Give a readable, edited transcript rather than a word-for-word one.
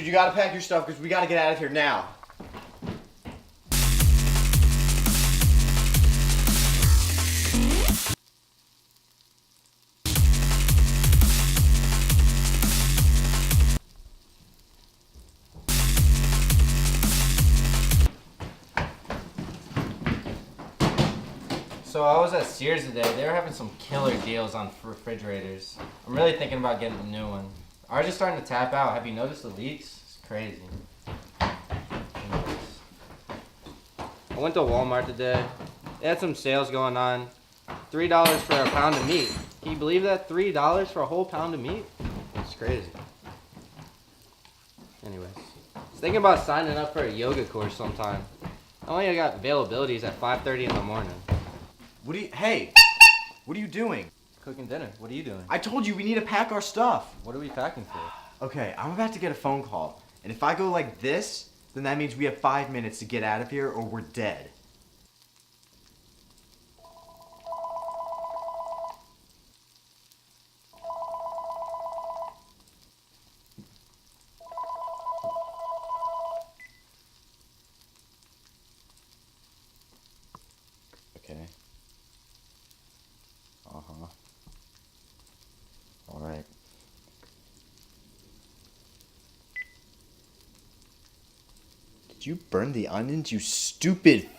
Dude, you gotta pack your stuff because we gotta get out of here now. So I was at Sears today. They were having some killer deals on refrigerators. I'm really thinking about getting a new one. Ours is starting to tap out. Have you noticed the leaks? It's crazy. Anyways. I went to Walmart today. They had some sales going on. $3 for a pound of meat. Can you believe that? $3 for a whole pound of meat? It's crazy. Anyways. I was thinking about signing up for a yoga course sometime. I only got availabilities at 5:30 in the morning. Hey, what are you doing? Cooking dinner. What are you doing? I told you we need to pack our stuff. What are we packing for? Okay, I'm about to get a phone call. And if I go like this, then that means we have 5 minutes to get out of here or we're dead. Okay. Uh-huh. All right. Did you burn the onions, you stupid